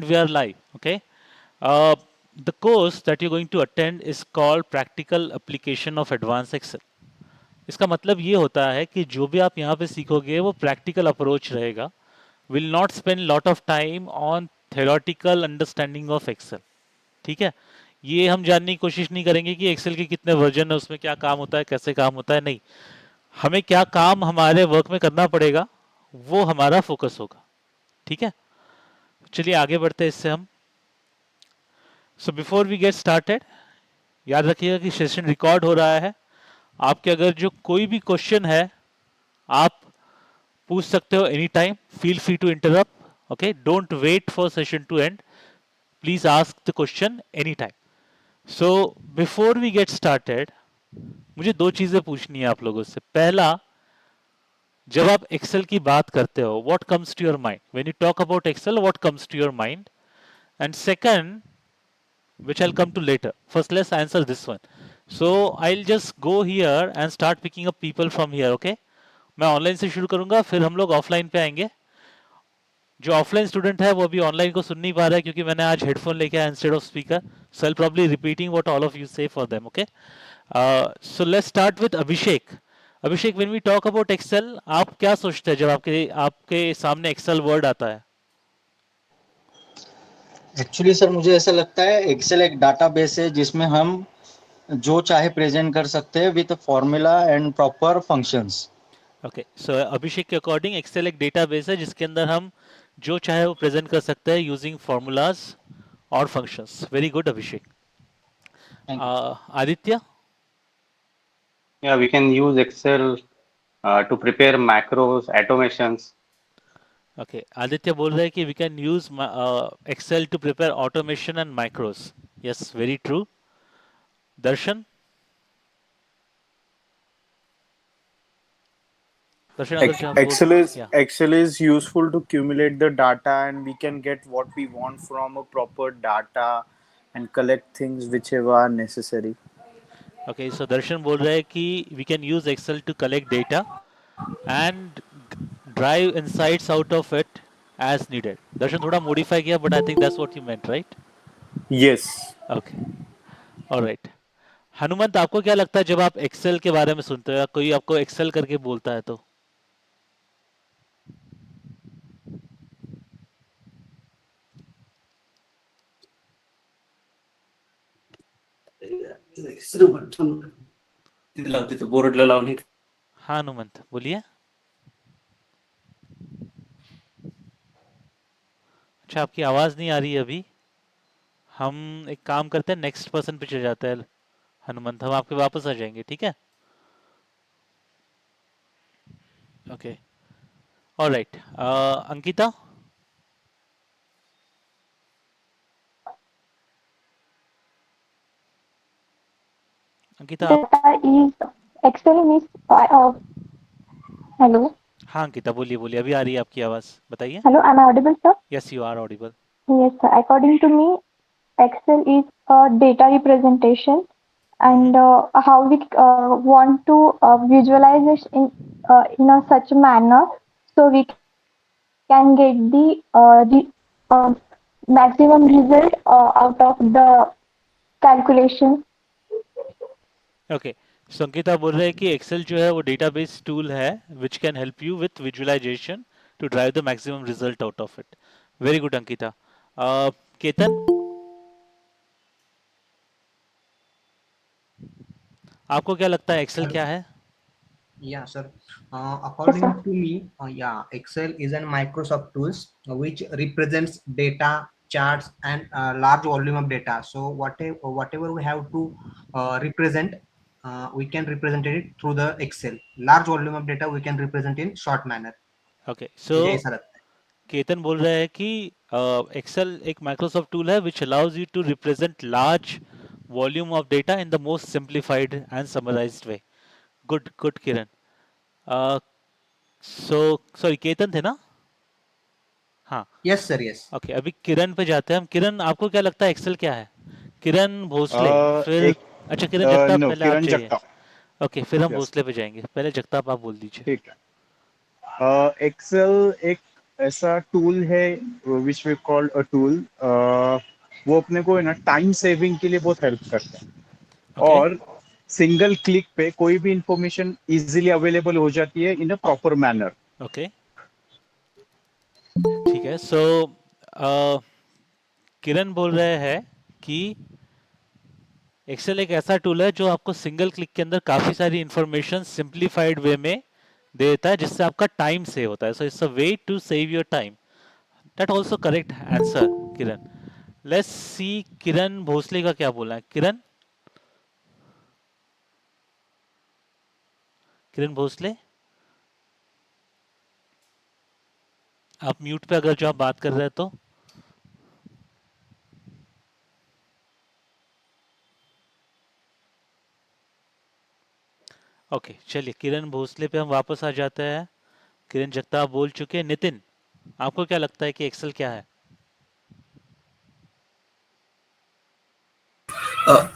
We are live. Okay. Uh, the course that you're going to attend is called Practical Application of Advanced Excel. इसका मतलब ये होता है कि जो भी आप यहाँ पे सीखोगे वो प्रैक्टिकल अप्रोच रहेगा. Will not spend lot of time on theoretical understanding of Excel. ठीक है. ये हम जानने की कोशिश नहीं करेंगे कि एक्सेल के कितने वर्जन है, उसमें क्या काम होता है, कैसे काम होता है. नहीं, हमें क्या काम हमारे वर्क में करना पड़ेगा वो हमारा फोकस होगा. ठीक है. चलिए आगे बढ़ते हैं इससे हम. So before we get started, याद रखिएगा कि सेशन रिकॉर्ड हो रहा है. आपके अगर जो कोई भी क्वेश्चन है आप पूछ सकते हो any time. Feel free to interrupt. Okay, don't wait for session to end. Please ask the question any time. So before we get started, मुझे दो चीजें पूछनी है आप लोगों से. पहला, जब आप एक्सेल की बात करते हो, what comes to your mind when you talk about Excel? What comes to your mind? And second, which I'll come to later. First, let's answer this one. So I'll just go here and start picking up people from here. Okay? मैं online से शुरू करूंगा, फिर हम लोग offline पे आएंगे. जो ऑफलाइन स्टूडेंट है वो अभी ऑनलाइन को सुन नहीं पा रहा है क्योंकि मैंने आज हेडफोन लेके आया instead of speaker. So I probably repeating what all of you say for them. Okay, so let's start with Abhishek. Abhishek, when we talk about Excel, आप क्या सोचते हैं जब आपके आपके सामने एक्सेल वर्ड आता है? एक्चुअली सर मुझे ऐसा लगता है एक्सेल एक डाटाबेस है जिसमें हम जो चाहे प्रेजेंट कर सकते हैं with formula and proper functions. Okay, so Abhishek के अकॉर्डिंग एक्सेल एक डेटाबेस है जिसके अंदर हम जो चाहे वो प्रेजेंट कर सकते हैं यूजिंग फॉर्मूलाज और functions. Very good Abhishek. Thank you. Aditya? Yeah, we can use Excel to prepare macros, automations. Okay, Aditya बोल रहे हैं कि we can use Excel to prepare automation and macros. Yes, very true. Darshan? Darshan अगर जो Excel is useful to accumulate the data, and we can get what we want from a proper data and collect things whichever are necessary. Okay, so Darshan बोल रहे हैं कि we can use Excel to collect data and drive insights out of it as needed. दर्शन थोड़ा modify किया, but I think that's what you meant, right? Yes. Okay, all right. Hanumant, आपको क्या लगता है जब आप एक्सेल के बारे में सुनते हो या कोई आपको एक्सेल करके बोलता है तो? हाँ हनुमंत, बोलिए. अच्छा, आपकी आवाज नहीं आ रही है अभी. हम एक काम करते हैं, नेक्स्ट पर्सन पे चले जाते हैं. हनुमंत, हम आपके वापस आ जाएंगे, ठीक है? Okay, alright. Ankita? Ankita Excel is hello. हाँ अंकिता, बोलिए बोलिए, अभी आ रही है आपकी आवाज, बताइए. Hello, am I audible, sir? Yes, you are audible. Yes, sir. According to me, Excel is a data representation, and how we want to visualize it in a such manner so we can get the maximum result out of the calculation. Okay, Sankita बोल रहे हैं कि Excel जो है वो database tool है which can help you with visualization to drive the maximum result out of it. Very good Ankita. Ketan, आपको क्या लगता है एक्सेल क्या है? Yeah, sir. According to me, yeah, Excel is a Microsoft tools which represents data, charts, and large volume of data. So whatever we have to represent, we can represent it through the Excel. Large volume of data we can represent in short manner. Okay, so Ketan बोल रहे हैं कि Excel एक Microsoft tool है which allows you to represent large volume of data in the most simplified and summarized way. Good good Kiran. So sorry, Ketan थे ना? हाँ, yes sir, yes. Okay, अभी किरण पे जाते हैं हम. किरण, आपको क्या लगता है एक्सेल क्या है? किरण भोसले, फिर अच्छा किरण जगताप, पहले आप चाहिए. ओके, फिर हम भोसले पे जाएंगे. पहले जगताप आप बोल दीजिए. ठीक है. एक्सेल एक ऐसा टूल है which we called a tool, वो अपने को है ना टाइम सेविंग के लिए बहुत हेल्प करता है, ओके और सिंगल क्लिक पे कोई भी इंफॉर्मेशन इजीली अवेलेबल हो जाती है इन अ प्रॉपर मैनर। ओके ठीक है। सो किरण बोल रहे हैं कि एक्सेल एक ऐसा टूल है जो आपको सिंगल क्लिक के अंदर काफी सारी इंफॉर्मेशन सिंप्लीफाइड वे में दे देता है, जिससे आपका टाइम सेव होता है। So it's a way to save your time. That also correct answer Kiran. Let's see Kiran Bhosle का क्या बोला है। किरण, किरण भोसले, आप म्यूट पे अगर जो आप बात कर रहे हैं तो। ओके चलिए, किरण भोसले पे हम वापस आ जाते हैं। किरण जगताप बोल चुके हैं। नितिन, आपको क्या लगता है कि एक्सेल क्या है?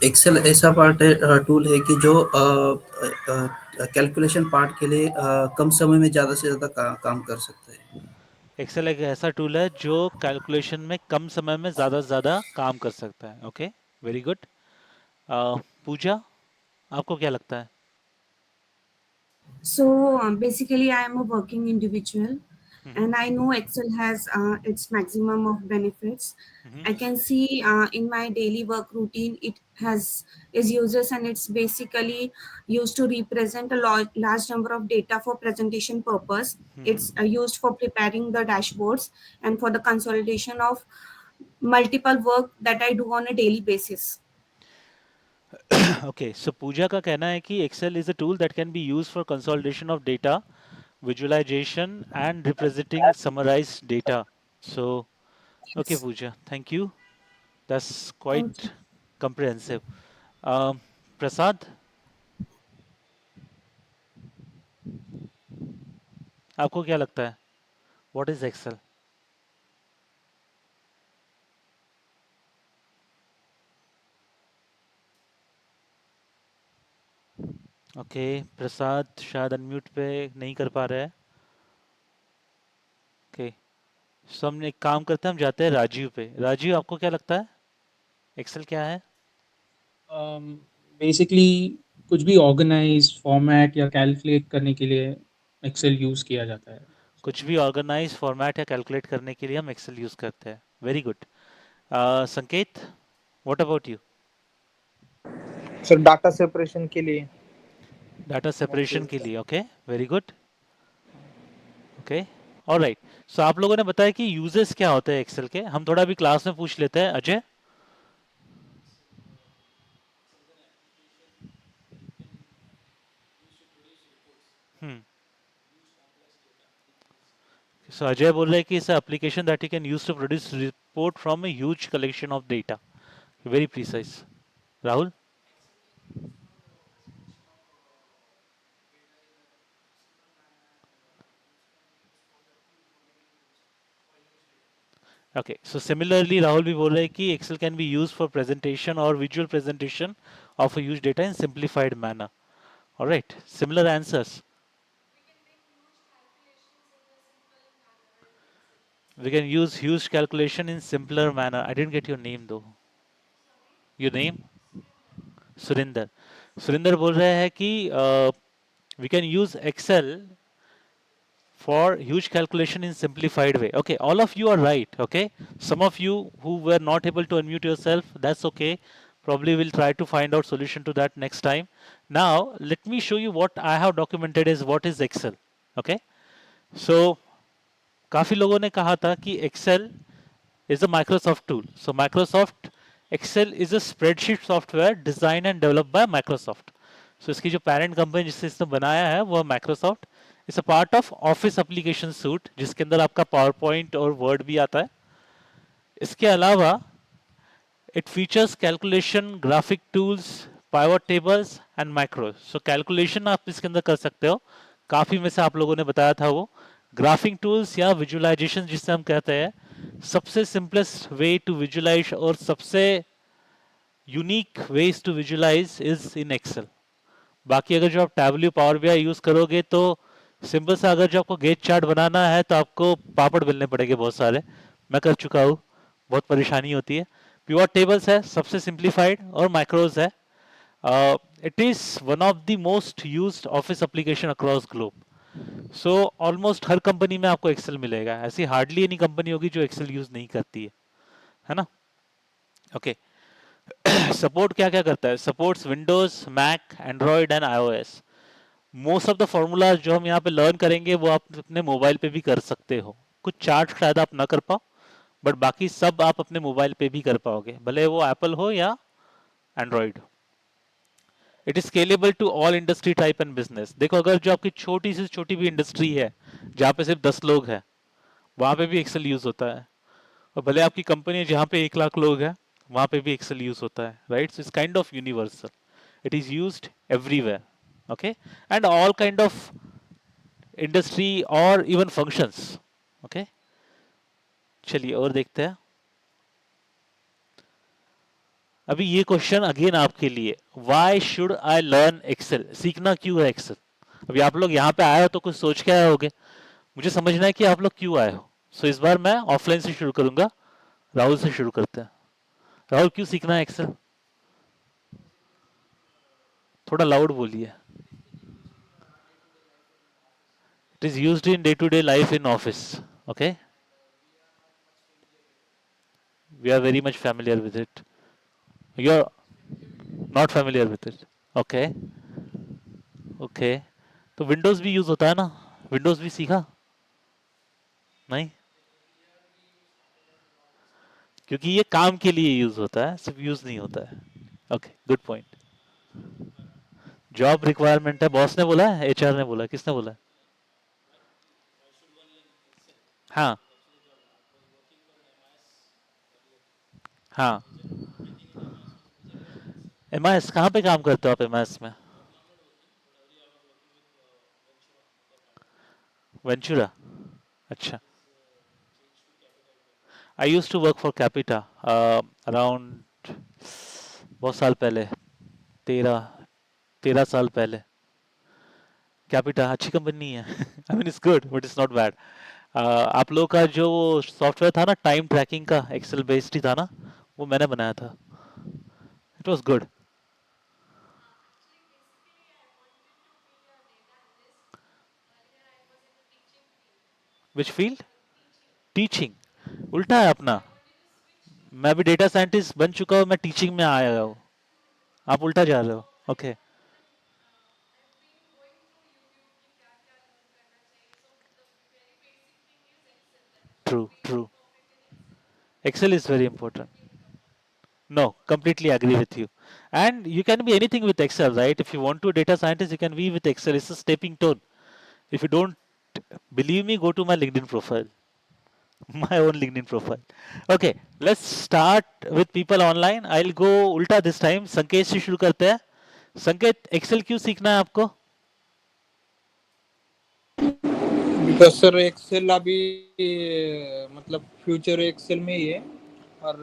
एक्सेल ऐसा पार्ट है, टूल है कि जो कैलकुलेशन पार्ट के लिए कम समय में ज़्यादा से ज़्यादा काम कर सकते हैं। एक्सेल एक ऐसा टूल है जो कैलकुलेशन में कम समय में ज़्यादा से ज़्यादा काम कर सकता है। Okay, very good. पूजा, आपको क्या लगता है? So basically, I am a working individual, hmm, and I know Excel has its maximum of benefits. Hmm, I can see in my daily work routine it has its uses, and it's basically used to represent a large number of data for presentation purpose. Hmm. It's used for preparing the dashboards and for the consolidation of multiple work that I do on a daily basis. Okay, so Pooja का कहना है कि Excel is a tool that can be use for consolidation of data, visualization and representing summarized data. So, okay, Yes. Pooja, thank you. That's Thank quite you. comprehensive. Um, Prasad, आपको क्या लगता है? What is Excel? Okay, प्रसाद शायद unmute पे नहीं कर पा रहे हैं। ओके, सो हम एक काम करते हैं, हम जाते हैं राजीव पे। राजीव, आपको क्या लगता है एक्सेल क्या है? बेसिकली कुछ भी ऑर्गेनाइज फॉर्मेट या कैलकुलेट करने के लिए एक्सेल यूज़ किया जाता है। कुछ भी ऑर्गेनाइज फॉर्मेट या कैलकुलेट करने के लिए हम एक्सेल यूज करते हैं। Very good. Sanket, what about you? Sir data separation के लिए। डाटा सेपरेशन के मोस्टली। लिए। Okay, very good. Okay, alright. So आप लोगों ने बताया कि यूजेस क्या होते हैं एक्सेल के। हम थोड़ा भी क्लास में पूछ लेते हैं। अजय, हम्म, सो अजय बोल रहे हैं कि it's application that you can use to produce report from a huge collection of data. Very precise. Rahul, okay, so similarly Rahul भी बोल रहे हैं कि Excel can be use for presentation और visual presentation of a huge data in simplified manner. Alright, similar answers. We can use huge calculation in simpler manner. I didn't get your name though. Your name? Surinder. Surinder बोल रहे हैं कि we can use Excel for huge calculation in simplified way. Okay, all of you are right. Okay, some of you who were not able to unmute yourself, that's okay. Probably we'll try to find out solution to that next time. Now let me show you what I have documented is what is Excel. Okay, so काफी लोगों ने कहा था कि Excel is a Microsoft tool. So Microsoft Excel is a spreadsheet software designed and developed by Microsoft. So इसकी जो parent company जिससे इसने बनाया है वो Microsoft. It's a part of Office application suite जिसके अंदर आपका PowerPoint और Word भी आता है। इसके अलावा it features calculation, graphic tools, pivot tables and macros. So calculation आप इसके अंदर कर सकते हो। काफी में से आप लोगों ने बताया था वो ग्राफिंग टूल्स या विजुअलाइजेशन जिसे हम कहते हैं, सबसे सिंपलेस्ट वे टू विजुअलाइज और सबसे unique ways to visualize is in Excel. बाकी अगर जो आप टैबल्यू पावर बीआई यूज करोगे तो सिंपल सा अगर जो आपको गेट चार्ट बनाना है तो आपको पापड़ बेलने पड़ेंगे बहुत सारे, मैं कर चुका हूँ, बहुत परेशानी होती है। प्योर टेबल्स है सबसे सिंप्लीफाइड, और माइक्रोज है। It is one of the most used office application across globe. So almost her company में आपको एक्सेल मिलेगा, ऐसी हार्डली एनी कंपनी होगी जो एक्सेल यूज नहीं करती है ना। ओके, सपोर्ट क्या क्या करता है? Supports Windows, Mac, Android and iOS. Most of the formulas जो हम यहाँ पे लर्न करेंगे वो आप अपने मोबाइल पे भी कर सकते हो। कुछ चार्ट शायद आप ना कर पाओ, बट बाकी सब आप अपने मोबाइल पे भी कर पाओगे, भले वो एप्पल हो या Android. It is scalable to all industry type and business. देखो अगर जो आपकी छोटी से छोटी भी इंडस्ट्री है जहाँ पे सिर्फ 10 लोग हैं, वहाँ पे भी एक्सेल यूज होता है। और भले आपकी कंपनी जहाँ पे 1 लाख लोग हैं, वहाँ पे भी एक्सेल यूज होता है, right. So it's kind of universal, it is used everywhere. Okay, and all kind of industry और इवन फंक्शंस। ओके, चलिए और देखते हैं। अभी ये क्वेश्चन अगेन आपके लिए, why should I learn Excel? सीखना क्यों है एक्सेल? अभी आप लोग यहाँ पे आए हो तो कुछ सोच के आए होगे, मुझे समझना है कि आप लोग क्यों आए हो। सो इस बार मैं ऑफलाइन से शुरू करूंगा, राहुल से शुरू करते हैं। राहुल, क्यों सीखना है एक्सेल? थोड़ा लाउड बोलिए। It is used in day to day life in office. Okay, we are very much familiar with it. You are not familiar with it? Okay, okay. तो विंडोज भी यूज होता है ना, विंडोज भी सीखा? नहीं, क्योंकि ये काम के लिए यूज होता है, सिर्फ यूज नहीं होता है। Okay, good point. Job requirement है, बॉस ने बोला है, एचआर ने बोला, किसने बोला? हाँ, हाँ। एमआईएस कहाँ पे काम करते हो आप एमआईएस में? वेंचुरा, अच्छा। I use to work for Capita around, बहुत साल पहले, 13 13 साल पहले। कैपिटा अच्छी कंपनी है। I mean it's good but it's not bad. आप लोगों का जो सॉफ्टवेयर था ना टाइम ट्रैकिंग का, एक्सेल बेस्ड ही था ना, वो मैंने बनाया था। It was good. Which field? Teaching? उल्टा है अपना, मैं भी डेटा साइंटिस्ट बन चुका हूँ, मैं टीचिंग में आया हूँ। आप उल्टा जा रहे हो। Okay, true true. Excel is very important. No, completely agree with you. And you can be anything with Excel, right? If you want to data scientist, you can be with Excel. It's a stepping stone. If you don't believe me, go to my LinkedIn profile, my own LinkedIn profile. Okay, let's start with people online. I'll go ulta this time. संकेत से शुरू करते हैं। संकेत, Excel क्यों सीखना है आपको? बिकॉज सर एक्सेल अभी मतलब फ्यूचर एक्सेल में ही है और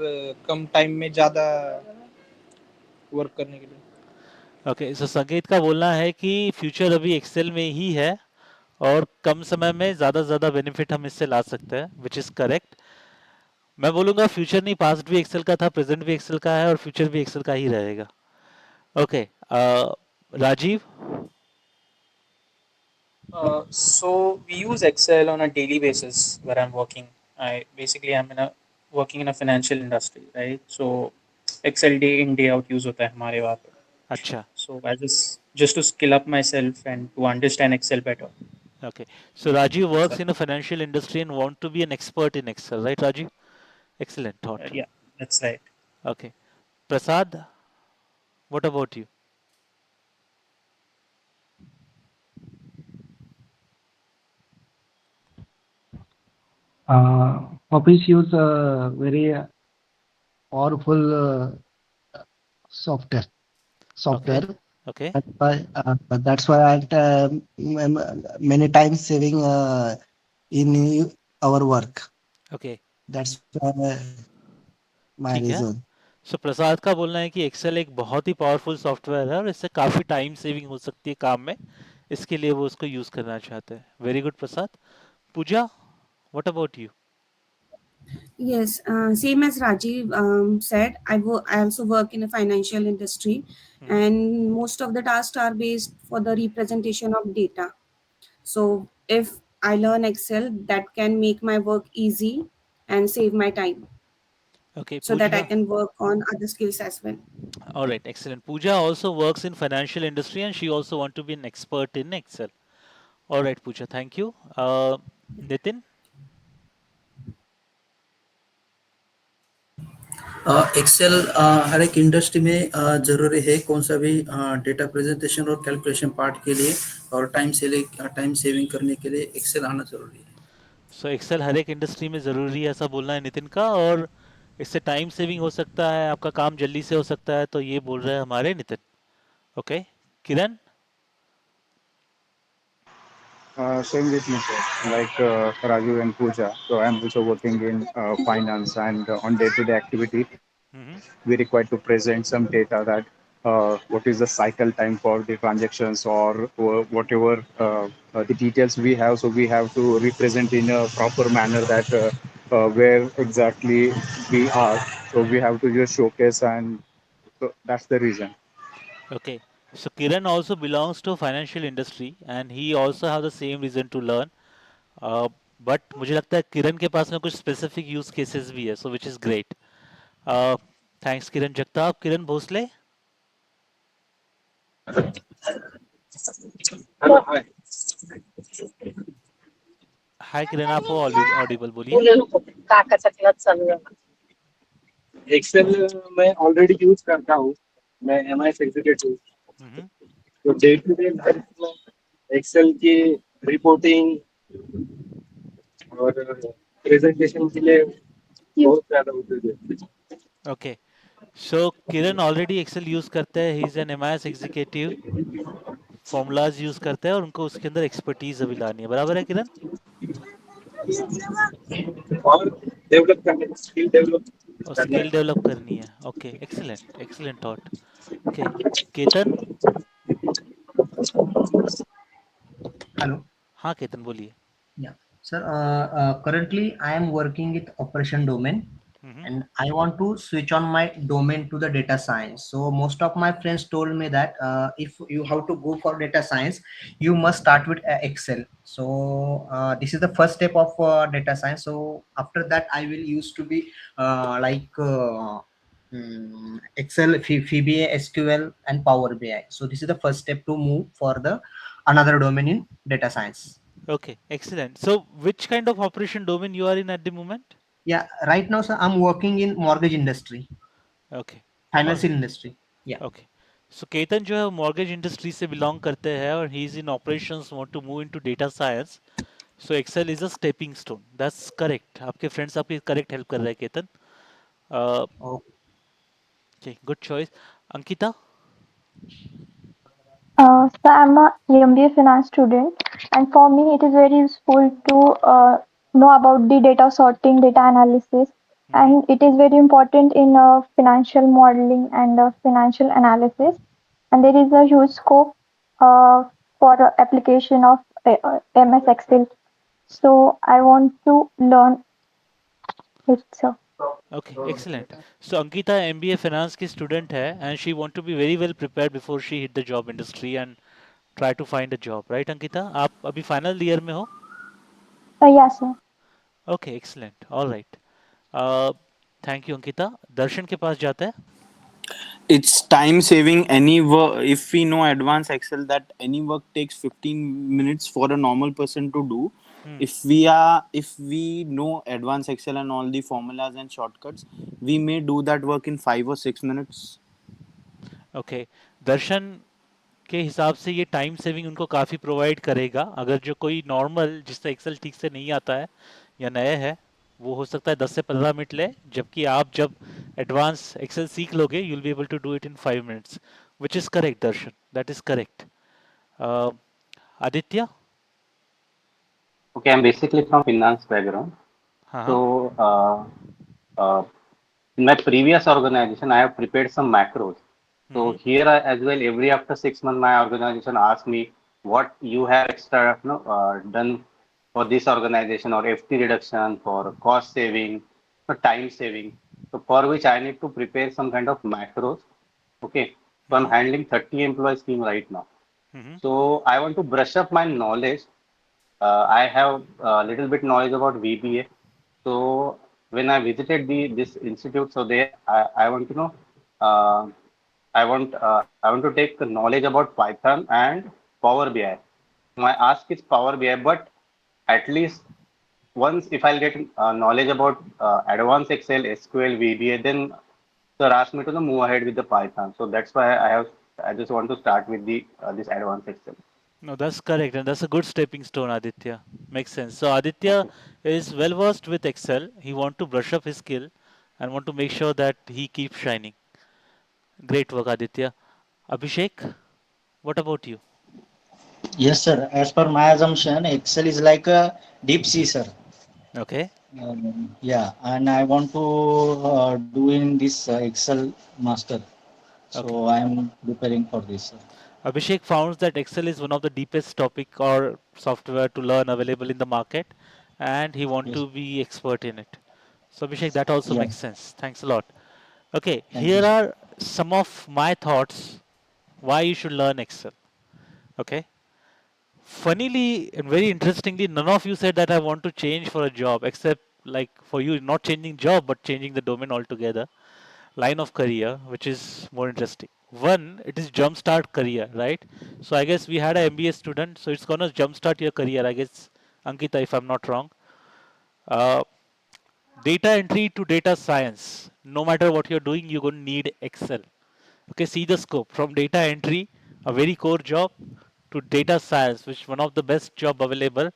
कम टाइम में ज्यादा वर्क करने के लिए। ओके, सो संकेत का बोलना है कि फ्यूचर अभी एक्सेल में ही है और कम समय में ज़्यादा से ज़्यादा बेनिफिट हम इससे ला सकते हैं, विच इज़ करेक्ट। मैं बोलूंगा फ्यूचर नहीं, पास्ट भी एक्सेल का था, प्रेजेंट भी एक्सेल का है और फ्यूचर भी एक्सेल का ही रहेगा। Okay, Rajeev. So we use Excel on a daily basis where I'm working. I'm in a working in a financial industry, right? So Excel day in day out use होता है हमारे वहाँ पे. अच्छा, So I just to skill up myself and to understand Excel better. okay. So Rajiv That's works why. in a financial industry and want to be an expert in Excel, right, Rajiv? Excellent thought. Yeah, that's right. Okay. Prasad, what about you? Office use very powerful software. Okay, Software. okay, That's why many times saving in our work. okay. That's why my ठीक है। reason. सो प्रसाद का बोलना है कि Excel एक बहुत ही powerful software है और इससे काफ़ी टाइम सेविंग हो सकती है काम में, इसके लिए वो उसको यूज़ करना चाहते हैं. Very good Prasad. Pooja, what about you? Yes, same as Rajiv said, I also work in a financial industry, and most of the tasks are based for the representation of data. So if I learn Excel, that can make my work easy and save my time, Okay, so that I Pooja. can work on other skills as well. All right, excellent. Pooja also works in financial industry and she also want to be an expert in Excel. All right, Pooja, thank you. Nitin? Excel हर एक industry में जरूरी है, कौन सा भी data presentation और calculation part के लिए और टाइम सेविंग करने के लिए एक्सेल आना जरूरी है। सो एक्सेल हर एक इंडस्ट्री में ज़रूरी है, ऐसा बोलना है नितिन का, और इससे टाइम सेविंग हो सकता है, आपका काम जल्दी से हो सकता है, तो ये बोल रहे हैं हमारे Nitin. Okay, Kiran? Same with me, sir. Like Raju and Pooja. So I'm also working in finance, and on day-to-day activity, we require to present some data that what is the cycle time for the transactions or whatever the details we have. So we have to represent in a proper manner that where exactly we are. So we have to just showcase, and so that's the reason. Okay. So Kiran also belongs to financial industry and he also have the same reason to learn. But मुझे लगता है किरण के पास में कुछ specific use cases भी है, so which is great. Thanks Kiran Jagtap. Kiran Bhosle? Hello hi. Hi Kiran, आप हो ऑडिबल, बोलिए. काका चकला चल रहा है। एक्सेल मैं ऑलरेडी यूज करता हूँ। मैं एमआईएस एग्जीक्यूटिव, तो डे टू डे लाइफ में एक्सेल की रिपोर्टिंग और प्रेजेंटेशन के लिए बहुत ज्यादा उपयोगी है। ओके, सो किरण ऑलरेडी एक्सेल यूज करते हैं, he is an MIS executive, formulas use करते हैं और उनको उसके अंदर एक्सपर्टीज अभी लानी है. बराबर है किरण? और डेवलप करने स्किल डेवलप और करना स्किल डेवलप करनी है. Okay, excellent, excellent thought. Okay, Ketan? Hello. हाँ केतन, बोलिए. Yeah, sir. Currently, I am working with operation domain, and I want to switch on my domain to the data science. So most of my friends told me that if you have to go for data science, you must start with Excel. So this is the first step of data science. So after that, I will use to be Excel, VBA, SQL, and Power BI. So this is the first step to move for the another domain in data science. Okay, excellent. So which kind of operation domain you are in at the moment? Yeah, right now, sir, I'm working in mortgage industry, Okay, all right. financial industry. Yeah. Okay. So Ketan जो है mortgage industry से belong करते हैं और he is in operations, want to move into data science. So Excel is a stepping stone. That's correct. आपके friends आपकी correct help कर रहे हैं Ketan. Oh. Okay, good choice. Ankita? So I'm a MBA finance student, and for me it is very useful to know about the data sorting, data analysis, and it is very important in financial modeling and financial analysis. And there is a huge scope for application of MS Excel. So I want to learn it. So. Okay, excellent. So Ankita MBA finance की student है and she want to be very well prepared before she hit the job industry and try to find a job, right Ankita? आप अभी final year में हो? Yes, sir. Okay, excellent. All right. Thank you Ankita. दर्शन के पास जाते हैं. It's time saving. Any work, if we know advanced Excel, that any work takes 15 minutes for a normal person to do. If we know advanced Excel and all the formulas and shortcuts, we may do that work in 5 or 6 minutes. Okay, दर्शन के हिसाब से ये time saving उनको काफ़ी provide करेगा. अगर जो कोई नॉर्मल जिससे एक्सेल ठीक से नहीं आता है या नया है, वो हो सकता है 10 से 15 मिनट ले, जबकि आप जब एडवांस एक्सेल सीख लोगे you will be able to do it in 5 minutes, which is correct Darshan, that is correct. Aditya? Okay, I'm basically from finance background. हाँ हाँ. So in my previous organization, I have prepared some macros. So here as well, every after 6 months, my organization asks me what you have extra done for this organization, or FT reduction, for cost saving, for time saving. So for which I need to prepare some kind of macros. Okay. So I'm handling 30 employees team right now. So I want to brush up my knowledge. I have a little bit knowledge about VBA. So when I visited this institute, so there I want to know, uh, I want to take the knowledge about Python and Power BI. My ask is Power BI, but at least once if I'll get knowledge about advanced Excel, SQL, VBA, then sir asked me to move ahead with the Python. So that's why I just want to start with the this advanced Excel. No, that's correct, and that's a good stepping stone, Aditya. Makes sense. So Aditya is well versed with Excel. He want to brush up his skill and want to make sure that he keeps shining. Great work, Aditya. Abhishek, what about you? Yes, sir. As per my assumption, Excel is like a deep sea, sir. Okay. Yeah, and I want to do in this Excel master. Okay. So I am preparing for this, sir. Abhishek found that Excel is one of the deepest topic or software to learn available in the market, and he want Yes. to be expert in it. So Abhishek, that also Yeah. makes sense. Thanks a lot. Okay, Thank you, here sir. are some of my thoughts why you should learn Excel. Okay. Funnily and very interestingly, none of you said that I want to change for a job, except like for you, not changing job, but changing the domain altogether. Line of career, which is more interesting. One, it is jumpstart career, right? So I guess we had a MBA student, so it's gonna jumpstart your career, I guess, Ankita, if I'm not wrong. Uh, Data entry to data science. No matter what you're doing, you're gonna need Excel. Okay, see the scope from data entry, a very core job, to data science, which is one of the best job available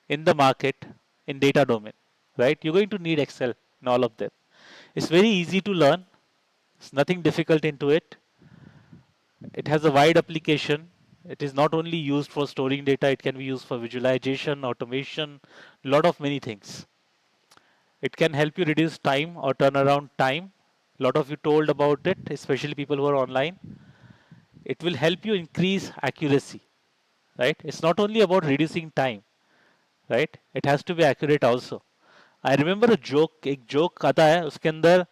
in the market in data domain, right? You're going to need Excel in all of them. It's very easy to learn. It's nothing difficult into it. It has a wide application. It is not only used for storing data, it can be used for visualization, automation, lot of many things. It can help you reduce time or turn around time. A lot of you told about it, especially people who are online. It will help you increase accuracy, right? It's not only about reducing time, right? It has to be accurate also. I remember a joke एक joke आता है उसके अंदर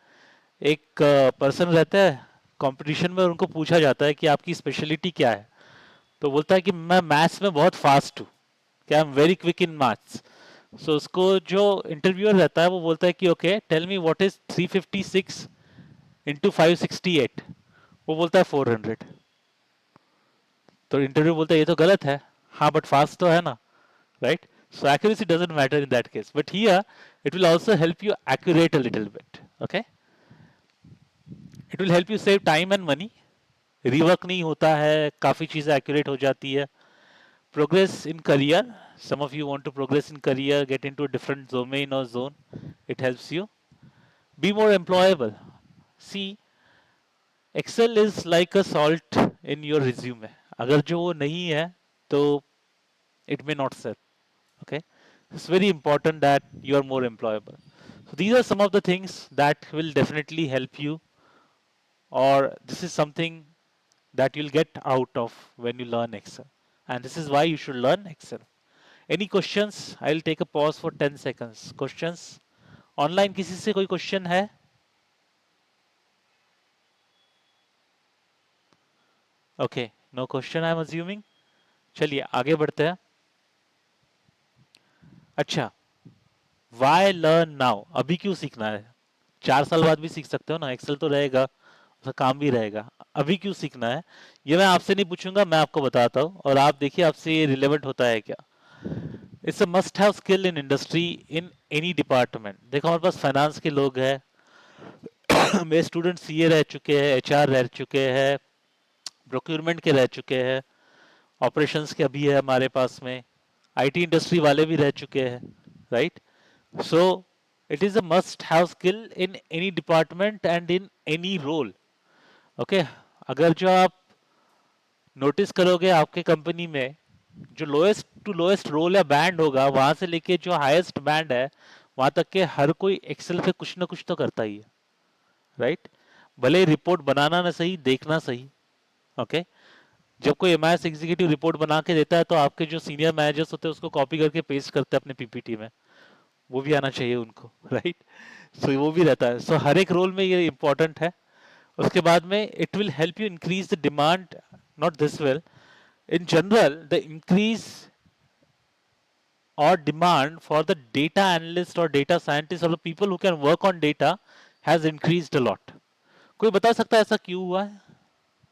एक person रहता है competition में और उनको पूछा जाता है कि आपकी स्पेशलिटी क्या है तो बोलता है कि मैं मैथ्स में बहुत फास्ट हूँ कि I am very quick in maths so उसको जो इंटरव्यूअर रहता है वो बोलता है कि okay tell me what is 356 into 568 वो बोलता है 400 तो इंटरव्यू बोलता है ये तो गलत है हाँ बट फास्ट तो है ना right? So accuracy doesn't matter in that case. But here, it will also help you accurate a little bit. Okay? It will help you save time and money. Rework नहीं होता है, काफ़ी चीज़ें accurate हो जाती है. Progress in career. Some of you want to progress in career, get into a different domain or zone. It helps you. Be more employable. See, Excel is like a salt in your resume. अगर जो वो नहीं है, तो it may not sell. Okay, it's very important that you are more employable. So these are some of the things that will definitely help you, or this is something that you'll get out of when you learn Excel, and this is why you should learn Excel. Any questions? I'll take a pause for 10 seconds. Questions online? किसी से कोई question है? Okay, no question I'm assuming. चलिए आगे बढ़ते हैं. अच्छा, why learn now? अभी क्यों सीखना है? 4 साल बाद भी सीख सकते हो ना, एक्सेल तो रहेगा, उसका काम भी रहेगा. अभी क्यों सीखना है? ये मैं आपसे नहीं पूछूंगा, मैं आपको बताता हूँ और आप देखिए आपसे ये रिलेवेंट होता है क्या. It's a must have skill in industry in any department. देखो हमारे पास फाइनेंस के लोग हैं, मेरे स्टूडेंट सीए रह चुके हैं, एचआर रह चुके हैं, प्रोक्योरमेंट के रह चुके हैं, ऑपरेशंस के अभी है हमारे पास में, आईटी इंडस्ट्री वाले भी रह चुके हैं, right? So it is a must have skill in any department and in any role. Okay अगर जो आप नोटिस करोगे आपके कंपनी में जो लोएस्ट टू लोएस्ट रोल या बैंड होगा वहां से लेके जो हाईएस्ट बैंड है वहां तक के हर कोई एक्सेल पे कुछ ना कुछ तो करता ही है, राइट? भले रिपोर्ट बनाना ना सही, देखना सही. ओके जब कोई एमआईएस एग्जीक्यूटिव रिपोर्ट बना के देता है तो आपके जो सीनियर मैनेजर्स होते हैं उसको कॉपी करके पेस्ट करते हैं अपने पीपीटी में, वो भी आना चाहिए उनको, राइट? सो वो भी रहता है। सो हर एक रोल में ये इंपॉर्टेंट है। उसके बाद में it will help you increase the demand, not this well, in general the increase or demand for the data analyst or data scientist or the people who can work on data has increased a lot. कोई बता सकता है ऐसा क्यों हुआ है?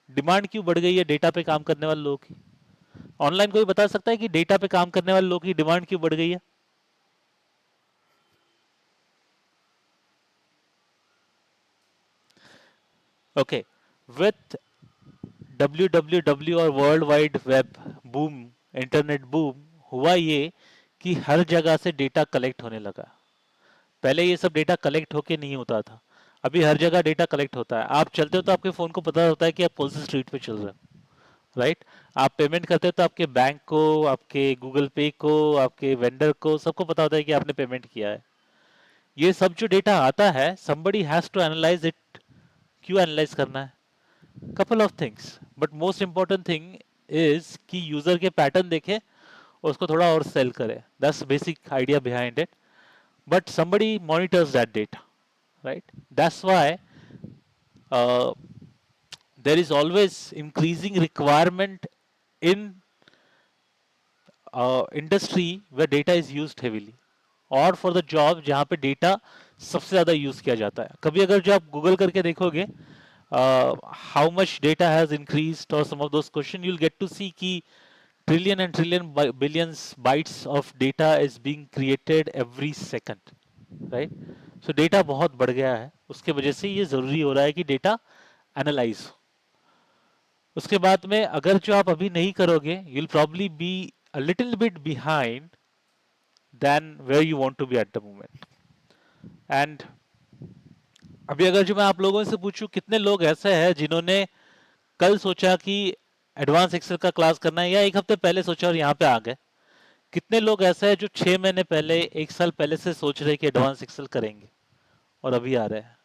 Demand क्यों बढ़ गई है डेटा पे काम करने वाले लोगों की? ऑनलाइन कोई बता सकता है कि डेटा पे काम करने वाले लोगों की डिमांड क्यों बढ़ गई है? ओके, विथ www और world wide web boom, internet boom, हुआ ये कि हर जगह से डेटा कलेक्ट होने लगा। पहले ये सब डेटा कलेक्ट होके नहीं होता था, अभी हर जगह डेटा कलेक्ट होता है। आप चलते हो तो आपके फ़ोन को पता होता है कि आप कौन सी स्ट्रीट पे चल रहे हो, राइट? आप पेमेंट करते हो तो आपके बैंक को, आपके गूगल पे को, आपके वेंडर को, सबको पता होता है कि आपने पेमेंट किया है। ये सब जो डेटा आता है, somebody has to analyze it। क्यों एनालाइज करना है? couple of things, but most important thing is कि यूजर के पैटर्न देखे और उसको थोड़ा और सेल करे। that's basic idea behind it, but somebody monitors that data, right? That's why uh, there is always increasing requirement in industry where data is used heavily, और for the job जहाँ पे data सबसे ज़्यादा use किया जाता है। कभी अगर जो आप गूगल करके देखोगे how much data has increased और some of those question, you will get to see कि trillion and trillion billions bytes of data is being created every second, right? So data बहुत बढ़ गया है, उसके वजह से ये ज़रूरी हो रहा है कि डेटा एनालाइज हो। उसके बाद में अगर जो आप अभी नहीं करोगे, you will probably be a little bit behind then where you want to be at the moment. And अभी अगर जो मैं आप लोगों से पूछूं कितने लोग ऐसे हैं जिन्होंने कल सोचा कि एडवांस एक्सेल का क्लास करना है, या एक हफ्ते पहले सोचा और यहाँ पे आ गए? कितने लोग ऐसे हैं जो 6 महीने पहले, 1 साल पहले से सोच रहे कि एडवांस एक्सेल करेंगे और अभी आ रहे हैं?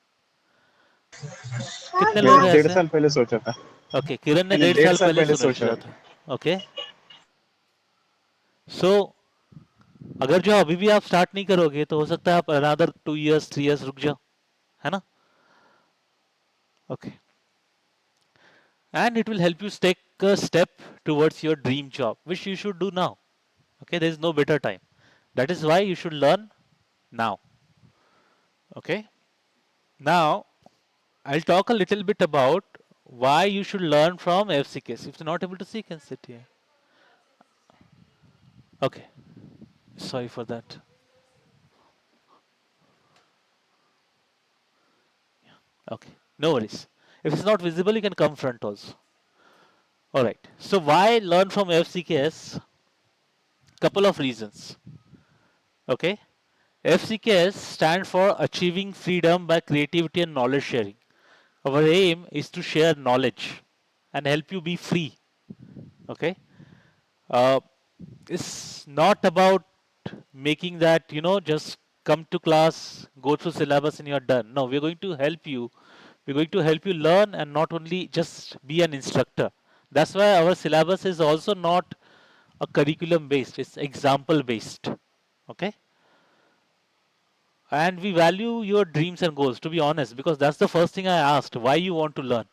कितने लोग मैंने हैं डेढ़ ऐसे? साल पहले सोचा था। ओके, किरण ने मैंने 1.5 साल 1.5 साल पहले पहले सोचा सोचा था। था। ओके, सो अगर जो अभी भी आप स्टार्ट नहीं करोगे तो हो सकता है आप अनदर 2 years 3 years रुक जाओ, है ना? Okay, and it will help you take a step towards your dream job, which you should do now. Okay, there is no better time. That is why you should learn now. Okay, now I'll talk a little bit about why you should learn from AFCKS. If you're not able to see, you can sit here. Okay, sorry for that. Okay, no worries. If it's not visible, you can come front also. All right. So why learn from AFCKS? Couple of reasons. Okay. FCKS stands for Achieving Freedom by Creativity and Knowledge Sharing. Our aim is to share knowledge and help you be free. Okay. Uh, it's not about making that, just come to class, go through syllabus and you're done. No, we're going to help you. We're going to help you learn and not only just be an instructor. That's why our syllabus is also not a curriculum based, it's example based. Okay. And we value your dreams and goals, to be honest, because that's the first thing I asked, why you want to learn.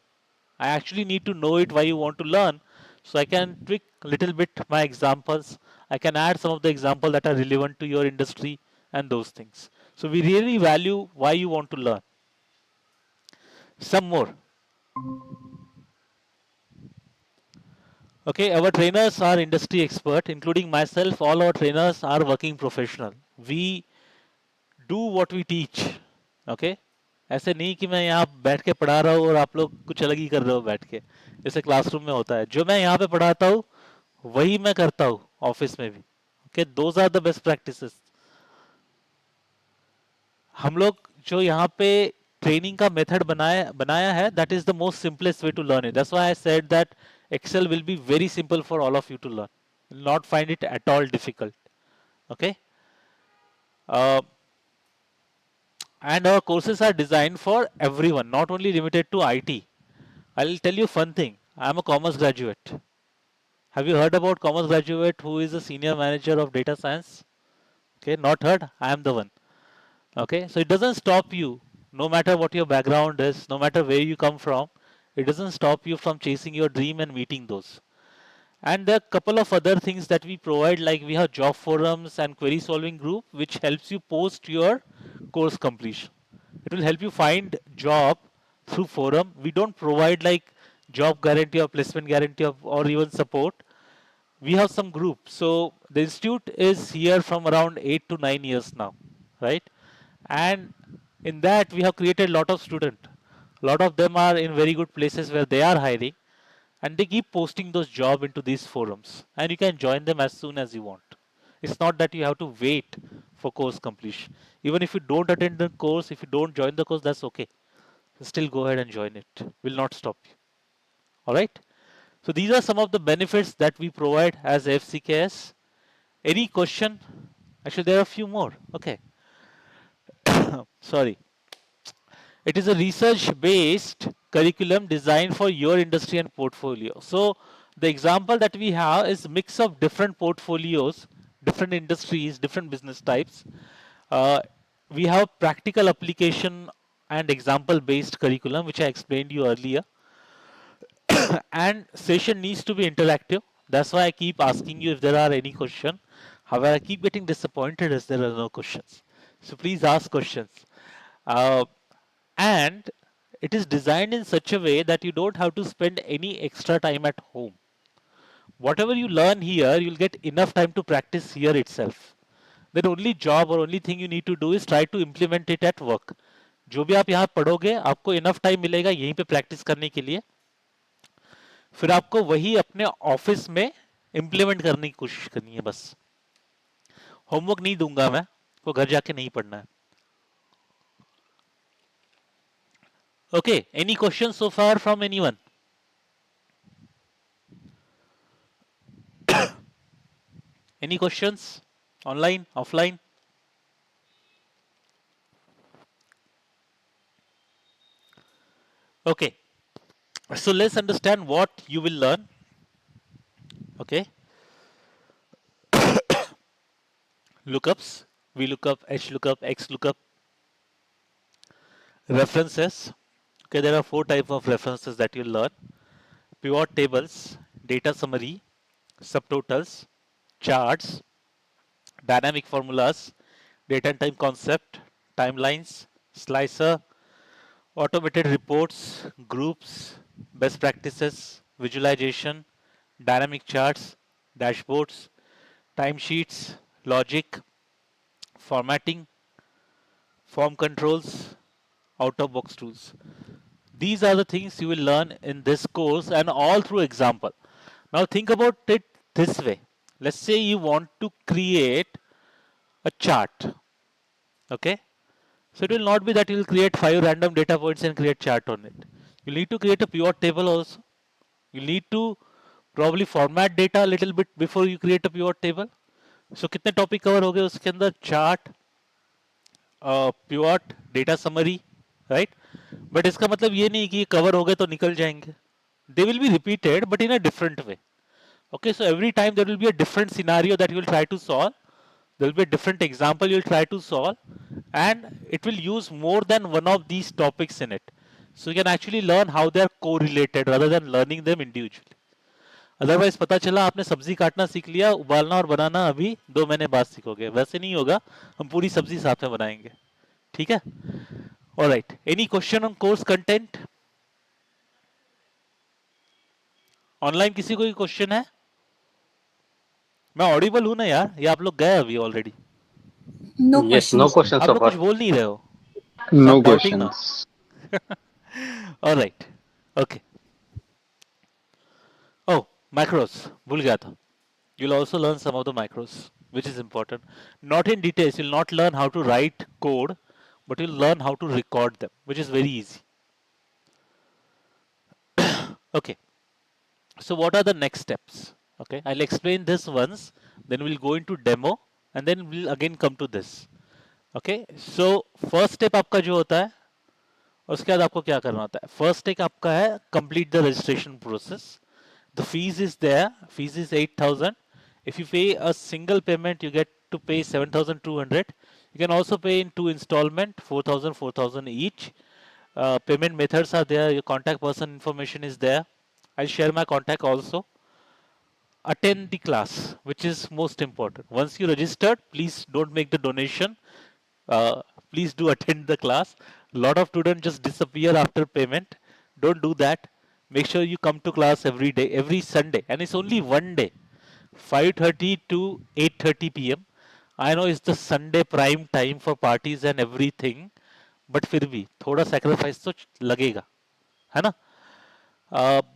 I actually need to know it, why you want to learn, so I can tweak a little bit my examples. I can add some of the examples that are relevant to your industry and those things. So we really value why you want to learn. Some more. Okay, our trainers are industry expert, including myself. All our trainers are working professional. We do what we teach. Okay, ऐसे नहीं कि मैं यहाँ बैठ के पढ़ा रहा हूँ और आप लोग कुछ अलग ही कर रहे हो बैठ के, जैसे क्लासरूम में होता है। जो मैं यहाँ पे पढ़ाता हूँ वही मैं करता हूँ ऑफिस में भी। Okay, those are the best practices. हम लोग जो यहाँ पे ट्रेनिंग का मेथड बनाया है, that is the most simplest way to learn it. That's why I said that Excel will be very simple for all of you to learn, will not find it at all difficult. Okay, and our courses are designed for everyone, not only limited to IT. I'll tell you fun thing. I'm a commerce graduate. Have you heard about commerce graduate who is a senior manager of data science? Okay, not heard? I am the one. Okay, so it doesn't stop you, no matter what your background is, no matter where you come from, it doesn't stop you from chasing your dream and meeting those. And there are a couple of other things that we provide, like we have job forums and query solving group, which helps you post your course completion. It will help you find job through forum. We don't provide like job guarantee or placement guarantee or even support. We have some group. So the institute is here from around 8 to 9 years now, right? And in that we have created a lot of student. A lot of them are in very good places where they are hiring, and they keep posting those job into these forums, and you can join them as soon as you want. It's not that you have to wait for course completion. Even if you don't attend the course, if you don't join the course, that's okay. Still go ahead and join it. Will not stop you. All right. So these are some of the benefits that we provide as FCKS. Any question? Actually, there are a few more. Okay. Sorry. It is a research-based curriculum designed for your industry and portfolio. So the example that we have is a mix of different portfolios, different industries, different business types. Uh, we have practical application and example-based curriculum, which I explained you earlier. And session needs to be interactive. That's why I keep asking you if there are any question. However, I keep getting disappointed as there are no questions. So please ask questions. Uh, and it is designed in such a way that you don't have to spend any extra time at home. Whatever you learn here, you'll get enough time to practice here itself. Then only job or only thing you need to do is try to implement it at work. जो भी आप यहाँ पढ़ोगे आपको enough time मिलेगा यहीं पे practice करने के लिए, फिर आपको वही अपने ऑफिस में इम्प्लीमेंट करने की कोशिश करनी है बस. होमवर्क नहीं दूंगा मैं, वो घर जाके नहीं पढ़ना है. Okay, any questions so far from anyone? Any questions? Online, offline? Okay, so let's understand what you will learn. Okay, lookups, VLOOKUP, HLOOKUP, XLOOKUP, references. Okay, there are 4 types of references that you'll learn: pivot tables, data summary, subtotals, charts, dynamic formulas, data and time concept, timelines, slicer, automated reports, groups, best practices, visualization, dynamic charts, dashboards, timesheets, logic, formatting, form controls, out of box tools. These are the things you will learn in this course and all through example. Now think about it this way. Let's say you want to create a chart. Okay. So it will not be that you will create 5 random data points and create chart on it. You need to create a pivot table also. You need to probably format data a little bit before you create a pivot table. So कितने topic cover हो गए उसके अंदर? Chart, pivot, data summary, right? But इसका मतलब ये नहीं कि कवर हो गए तो निकल जाएंगे. They will be repeated but in a different way. Okay, so every time there will be a different scenario that you will try to solve. There will be a different example you will try to solve, and it will use more than one of these topics in it. So you can actually learn how they are correlated rather than learning them individually. Otherwise पता चला आपने सब्जी काटना सीख लिया, उबालना और बनाना अभी 2 महीने बाद सीखोगे. वैसे नहीं होगा, हम पूरी सब्जी साथ में बनाएंगे. ठीक है? Alright, any question on course content? Online किसी को क्वेश्चन है? मैं ऑडिबल हूं ना यार, या आप लोग गए अभी already? No Yes, no questions. questions आप so लोग कुछ far. बोल नहीं रहे हो, so No I'm doubting now. questions. All right, okay. Oh, macros, भूल गया था. You'll also learn some of the macros, which is important. Not in details, you'll not learn how to write code, but you'll learn how to record them, which is very easy. Okay, so what are the next steps? Okay, I'll explain this once, then we'll go into demo, and then we'll again come to this. Okay, so first step आपका जो होता है, उसके बाद आपको क्या करना होता है? फर्स्ट एक आपका है complete the registration process. The fees is there. Fees is 8,000. If you pay a single payment, you get to pay 7,200. You can also pay in two installment, 4,000, 4,000 each. Payment methods are there. Your contact person information is there. I'll share my contact also. Attend the class, which is most important. Once you registered, please don't make the donation. Uh, please do attend the class. A lot of students just disappear after payment. Don't do that. Make sure you come to class every day, every Sunday, and it's only one day, 5:30 to 8:30 p.m. I know it's the Sunday prime time for parties and everything, but फिर भी थोड़ा sacrifice तो लगेगा, है ना?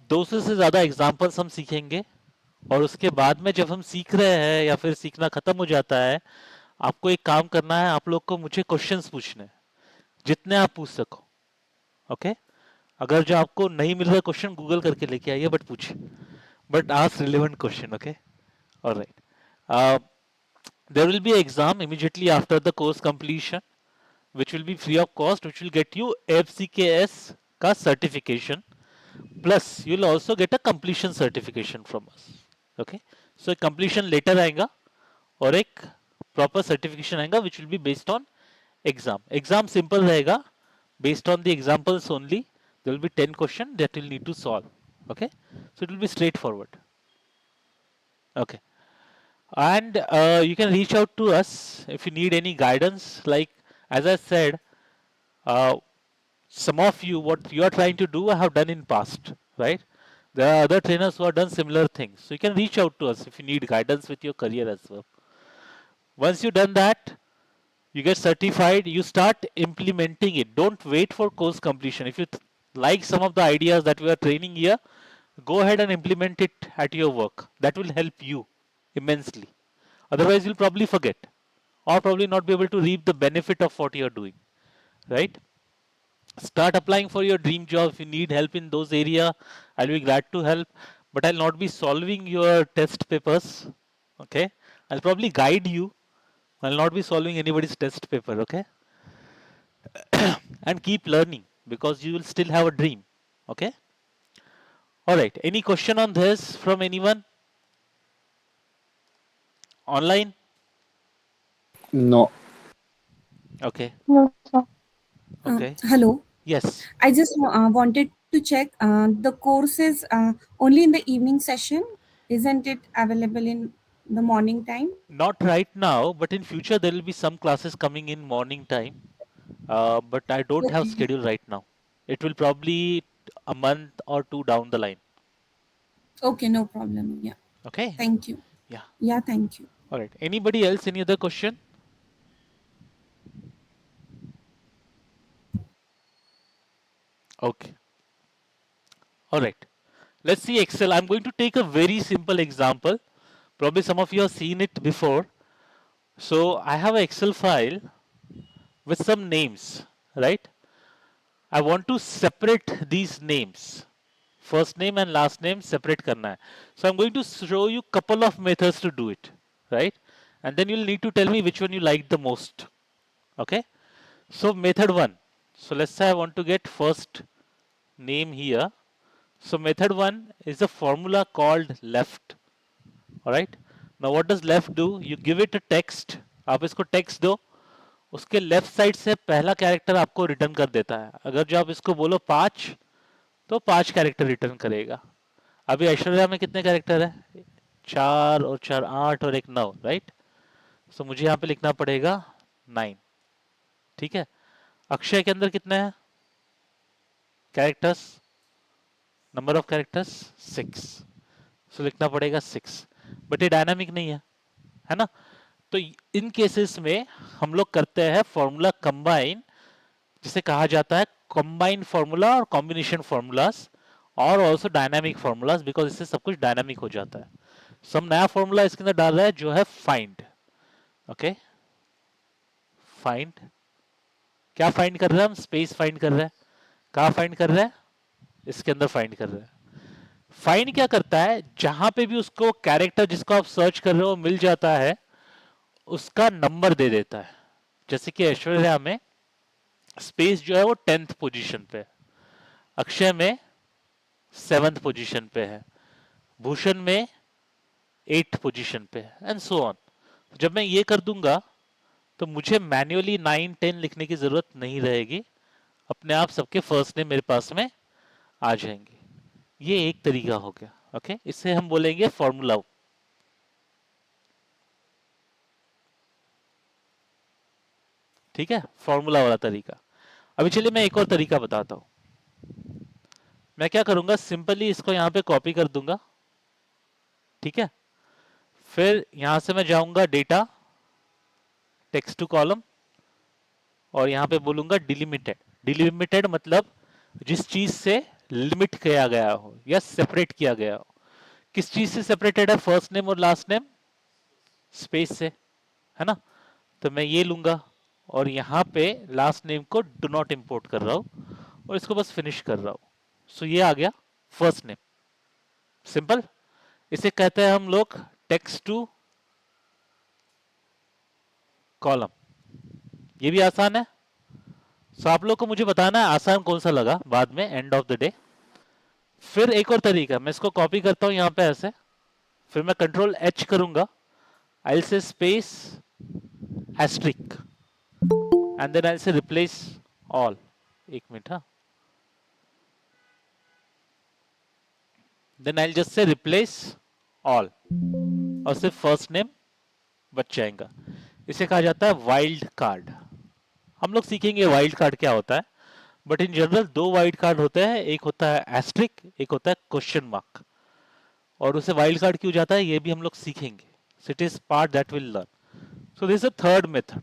दो से ज़्यादा एग्जाम्पल्स हम सीखेंगे और उसके बाद में जब हम सीख रहे हैं या फिर सीखना खत्म हो जाता है, आपको एक काम करना है, आप लोग को मुझे क्वेश्चंस पूछने हैं, जितने आप पूछ सको, ओके? अगर जो आपको नहीं मिल रहा क्वेश्चन गूगल करके लेके आइए, बट पूछिए, but ask relevant question, okay? Alright. There will be an exam immediately after the course completion, which will be free of cost, which will get you AFCKS का certification. Plus, you'll also get a completion certification from us. Okay? So, completion later आएगा और एक proper certification आएगा, which will be based on exam. Exam simple रहेगा, based on the examples only. There will be 10 questions that you'll need to solve. Okay? So, it will be straightforward. Okay. And you can reach out to us if you need any guidance. Like, as I said, uh, some of you, what you are trying to do, I have done in past, right? There are other trainers who have done similar things. So you can reach out to us if you need guidance with your career as well. Once you've done that, you get certified, you start implementing it. Don't wait for course completion. If you like some of the ideas that we are training here, go ahead and implement it at your work. That will help you immensely. Otherwise, you'll probably forget or probably not be able to reap the benefit of what you're doing, right? Start applying for your dream job. If you need help in those areas, I'll be glad to help, but I'll not be solving your test papers, okay? I'll probably guide you. I'll not be solving anybody's test paper, okay? And keep learning because you will still have a dream, okay? All right, any question on this from anyone online? No. Okay. No, sir. Okay. Hello. Yes. I just wanted to check the courses only in the evening session. Isn't it available in the morning time? Not right now, but in future there will be some classes coming in morning time. But I don't have Okay. schedule right now. It will probably a month or two down the line. Okay, no problem. Yeah. Okay. Thank you. Yeah. Yeah, thank you. All right. Anybody else? Any other question? Okay. All right. Let's see Excel. I'm going to take a very simple example. Probably some of you have seen it before. So I have an Excel file with some names, right? I want to separate these names. First name and last name separate करना है. So I'm going to show you couple of methods to do it, right? And then you'll need to tell me which one you like the most. Okay? So method one. So let's say I want to get first name here. So method one is a formula called left. Alright? Now what does left do? You give it a text. आप इसको text दो. उसके left side से पहला character आपको return कर देता है. अगर जो आप इसको बोलो 5 तो 5 कैरेक्टर रिटर्न करेगा. अभी ऐश्वर्या में कितने कैरेक्टर है? 4 और 4 8 और एक 9, राइट? सो मुझे यहाँ पे लिखना पड़ेगा 9. ठीक है. अक्षय के अंदर कितने हैं कैरेक्टर्स? Number of characters 6. सो लिखना पड़ेगा 6. बट ये डायनामिक नहीं है ना? तो इन केसेस में हम लोग करते हैं फॉर्मूला कंबाइन, जिसे कहा जाता है कंबाइन फॉर्मूला और कॉम्बिनेशन फॉर्मूलाज और ऑल्सो डायनामिक फॉर्मूलाज, बिकॉज इससे सब कुछ डायनामिक हो जाता है. सो हम नया फॉर्मूला इसके अंदर डाल रहे हैं जो है फाइंड. Okay, find. क्या फाइंड कर रहे हैं हम? स्पेस फाइंड कर रहे हैं. कहाँ फाइंड कर रहे हैं? इसके अंदर फाइंड कर रहे हैं. फाइंड क्या करता है? जहां पे भी उसको कैरेक्टर जिसको आप सर्च कर रहे हो मिल जाता है, उसका नंबर दे देता है. जैसे कि ऐश्वर्या में स्पेस जो है वो 10th पोजीशन पे है, अक्षय में 7th पोजीशन पे है, भूषण में 8 पोजीशन पे, एंड सो ऑन। जब मैं ये कर दूंगा तो मुझे मैन्युअली 9 10 लिखने की जरूरत नहीं रहेगी, अपने आप सबके फर्स्ट नेम मेरे पास में आ जाएंगे। ये एक तरीका हो गया। ओके, इससे हम बोलेंगे फॉर्मूला। ठीक है, फॉर्मूला वाला तरीका। अभी चलिए मैं एक और तरीका बताता हूं। मैं क्या करूंगा, सिंपली इसको यहां पे कॉपी कर दूंगा। ठीक है, फिर यहां से मैं जाऊंगा डेटा, टेक्स्ट टू कॉलम, और यहां पे बोलूंगा डिलिमिटेड। डिलिमिटेड मतलब जिस चीज से लिमिट किया गया हो या सेपरेट किया गया हो। किस चीज से सेपरेटेड है, फर्स्ट नेम और लास्ट नेम स्पेस से, है ना। तो मैं ये लूंगा और यहां पे लास्ट नेम को डू नॉट इंपोर्ट कर रहा हूं और इसको बस फिनिश कर रहा हूं। सो ये आ गया फर्स्ट नेम, सिंपल। इसे कहते हैं हम लोग टेक्स्ट टू कॉलम। ये भी आसान है। सो आप लोग को मुझे बताना है आसान कौन सा लगा बाद में, एंड ऑफ द डे। फिर एक और तरीका, मैं इसको कॉपी करता हूं यहां पे ऐसे, फिर मैं कंट्रोल एच करूंगा, I say space asterisk, and then I say replace all. एक मिनट, हाँ, then I just say replace all, और सिर्फ फर्स्ट नेम बच जाएगा। इसे कहा जाता है वाइल्ड कार्ड। हम लोग सीखेंगे वाइल्ड कार्ड क्या होता है, बट इन जनरल दो वाइल्ड कार्ड होते हैं, एक होता है एस्ट्रिक, एक होता है क्वेश्चन मार्क। और उसे वाइल्ड कार्ड क्यों जाता है ये भी हम लोग सीखेंगे। So it is part that will learn. So this is a third method.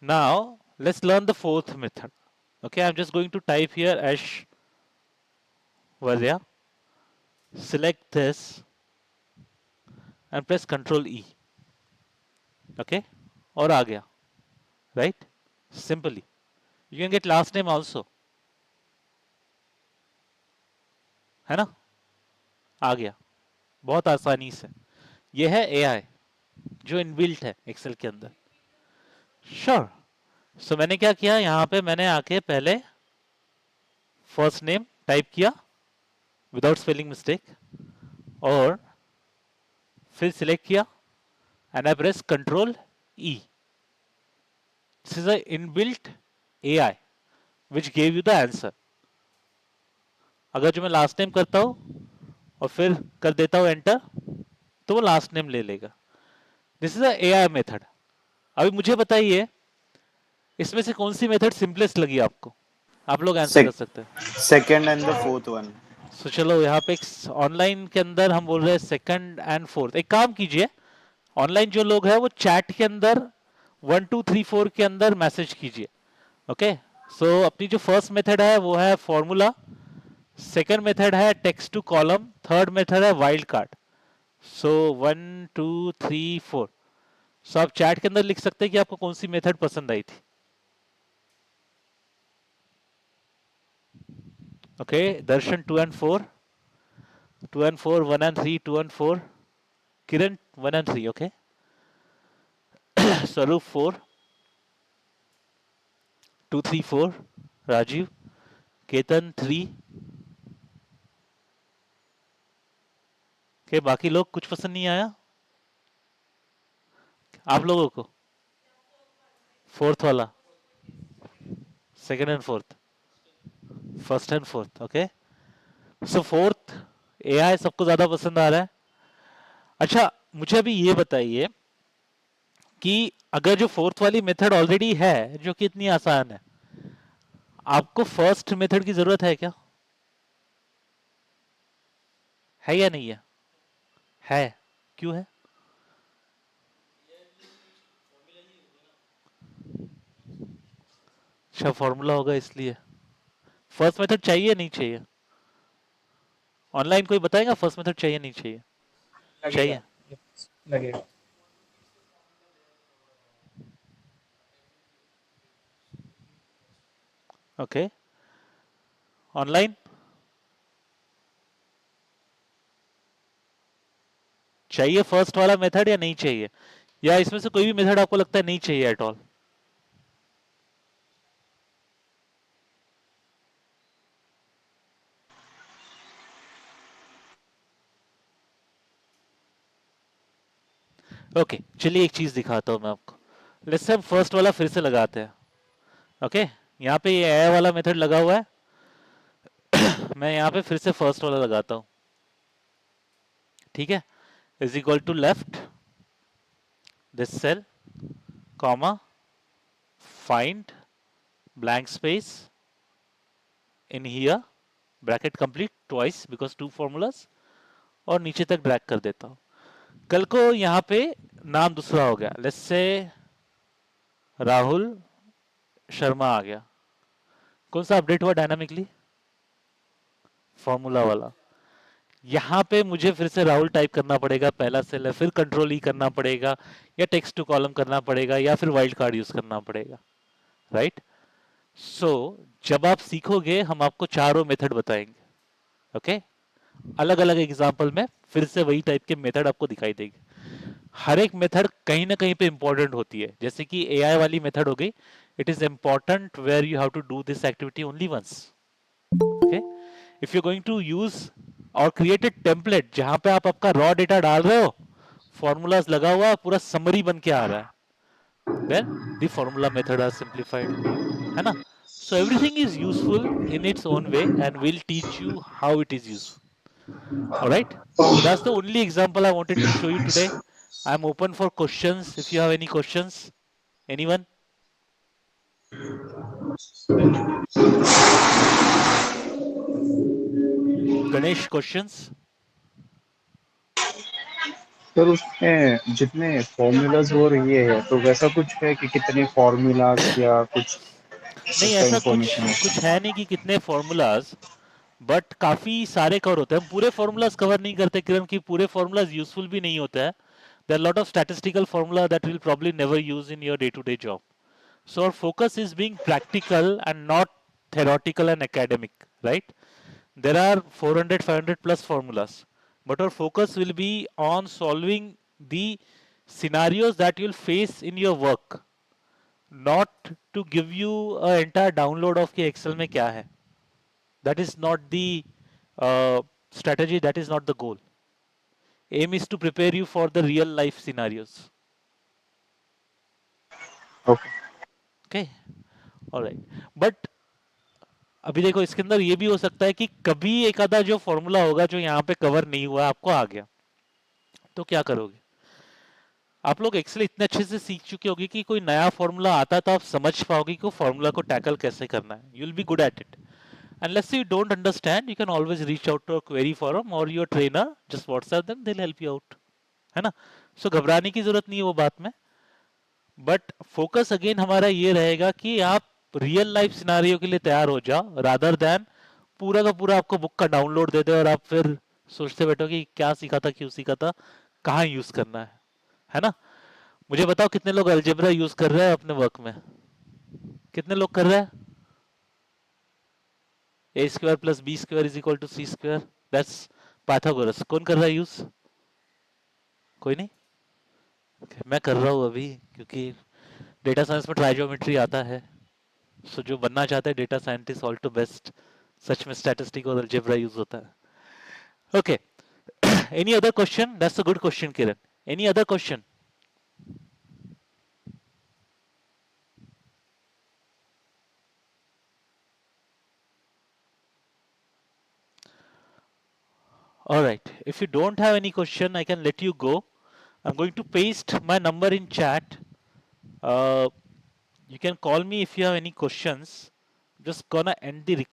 Now let's learn the fourth method. Okay, I'm just going to type here Ash Varya, select this and press Ctrl E. Okay, और आ गया, right? Simply you can get last name also, है ना, आ गया बहुत आसानी से। ये है एआई जो इनबिल्ट है एक्सेल के अंदर। श्योर। सो मैंने क्या किया, यहां पे मैंने आके पहले फर्स्ट नेम टाइप किया विदाउट स्पेलिंग मिस्टेक, और फिर सिलेक्ट किया and I press control E. This is a inbuilt AI which gave you the answer. अगर जो मैं लास्ट नेम करता हूं और फिर कर देता हूं एंटर, तो वो लास्ट नेम ले लेगा। This is a AI method. अभी मुझे बताइए इसमें से कौन सी मेथड सिंपलेस्ट लगी आपको, आप लोग आंसर कर सकते हैं। Second and the fourth one. So चलो यहाँ पे ऑनलाइन के अंदर हम बोल रहे हैं सेकंड एंड फोर्थ। एक काम कीजिए, ऑनलाइन जो लोग हैं वो चैट के अंदर 1 2 3 4 के अंदर मैसेज कीजिए। ओके, सो अपनी जो फर्स्ट मेथड है वो है फॉर्मूला, सेकंड मेथड है text to column, third method है वाइल्ड कार्ड। सो 1 2 3 4। सो आप चैट के अंदर लिख सकते हैं कि आपको कौन सी मेथड पसंद आई थी। Okay, Darshan 2 and 4, 2 and 4, 1 and 3, 2 and 4, Kiran 1 and 3, okay, स्वरूप 4, 2 3 4, राजीव, केतन 3 के। बाकी लोग कुछ पसंद नहीं आया आप लोगों को, फोर्थ वाला, second and fourth, first and fourth. Okay, so fourth AI सबको ज्यादा पसंद आ रहा है। अच्छा, मुझे अभी ये बताइए कि अगर जो फोर्थ वाली मेथड ऑलरेडी है जो कि इतनी आसान है, आपको फर्स्ट मेथड की जरूरत है क्या, है या नहीं है? है, क्यों है? अच्छा, फॉर्मूला होगा इसलिए। फर्स्ट मेथड चाहिए नहीं चाहिए? ऑनलाइन कोई बताएगा फर्स्ट मेथड चाहिए नहीं चाहिए? लगेगा, चाहिए। लगेगा। ओके, ऑनलाइन चाहिए फर्स्ट वाला मेथड या नहीं चाहिए, या इसमें से कोई भी मेथड आपको लगता है नहीं चाहिए एट ऑल? ओके चलिए एक चीज दिखाता हूं मैं आपको। लेट्स से हम फर्स्ट वाला फिर से लगाते हैं। ओके यहाँ पे ये ए वाला मेथड लगा हुआ है, मैं यहाँ पे फिर से फर्स्ट वाला लगाता हूं। ठीक है, is equal to left this cell comma find blank space in here bracket complete twice because two formulas, और नीचे तक ड्रैग कर देता हूं। कल को यहां पे नाम दूसरा हो गया, लेट्स से राहुल शर्मा आ गया, कौन सा अपडेट हुआ डायनामिकली? फॉर्मूला वाला। यहां पे मुझे फिर से राहुल टाइप करना पड़ेगा, पहला सेल है, फिर कंट्रोल ई करना पड़ेगा, या टेक्स्ट टू कॉलम करना पड़ेगा, या फिर वाइल्ड कार्ड यूज करना पड़ेगा, राइट? सो जब आप सीखोगे हम आपको चारों मेथड बताएंगे। ओके अलग अलग एग्जाम्पल में फिर से वही टाइप के मेथड आपको दिखाई देगी। हर एक मेथड कहीं ना कहीं पे इंपॉर्टेंट होती है, जैसे कि एआई वाली मेथड हो गई, it is important where you have to do this activity only once. Okay if you going to use और क्रिएट ए टेम्पलेट जहां पे आप आपका रॉ डेटा डाल रहे हो, फॉर्मूलाज लगा हुआ पूरा समरी बन के आ रहा है, then the formula method are simplified, है ना? So everything is useful in its own way and we'll teach you how it is useful. All right, so that's the only example I wanted to show you today. I'm open for questions if you have any questions. Anyone? Ganesh, questions? Sir उसमें जितने formulas और ये है तो वैसा कुछ है कि कितने फॉर्मूलाज या कुछ नहीं ऐसा ऐसा कुछ इंफॉर्मेशन कुछ है? है नहीं कि कितने फॉर्मूलाज, बट काफी सारे कवर होते हैं। हम पूरे फॉर्मूलाज कवर नहीं करते किरण, की पूरे फॉर्मूलाज यूजफुल भी नहीं होता है। There lot of statistical formula that will probably never use in your day to day job. So our focus is being practical and not theoretical and academic, right? There are 400, 500 plus formulas, but our focus will be on solving the scenarios that you'll face in your work, not to give you an entire download of कि Excel में क्या है. That is not the strategy. That is not the goal. Aim is to prepare you for the real life scenarios. Okay Okay, all right. But अभी देखो इसके अंदर ये भी हो सकता है कि कभी एक आधा जो फॉर्मूला होगा जो यहाँ पे कवर नहीं हुआ आपको आ गया, तो क्या करोगे? आप लोग एक्सेल इतने अच्छे से सीख चुके होगे कि कोई नया फॉर्मूला आता तो आप समझ पाओगे कि फॉर्मूला को टैकल कैसे करना है. You will be good at it. Unless you don't understand, you can always reach out to a query forum or your trainer. Just WhatsApp them, they'll help you out. है ना? So घबराने की जरूरत नहीं है वो बात में. बट फोकस अगेन हमारा ये रहेगा कि आप रियल लाइफ सिनारियो के लिए तैयार हो जाओ, रादर देन पूरा का पूरा आपको बुक का डाउनलोड दे दे और आप फिर सोचते बैठो कि क्या सीखा था, क्यों सीखा था, कहाँ यूज करना है ना? मुझे बताओ कितने लोग अलजेब्रा यूज कर रहे हैं अपने वर्क में? कितने लोग कर रहे हैं? A square plus B square is equal to C square, that's Pythagoras. कौन कर रहा है यूज? कोई नहीं. मैं कर रहा हूँ अभी, क्योंकि डेटा साइंस में ट्राइजोमेट्री आता है. सो जो बनना चाहते हैं data scientist, all to best. सच में स्टैटिस्टिक और अलजेब्रा यूज होता है. Okay any other question? That's a good question Kiran. Any other question? All right, if you don't have any question I can let you go. I'm going to paste my number in chat. You can call me if you have any questions. Just gonna end the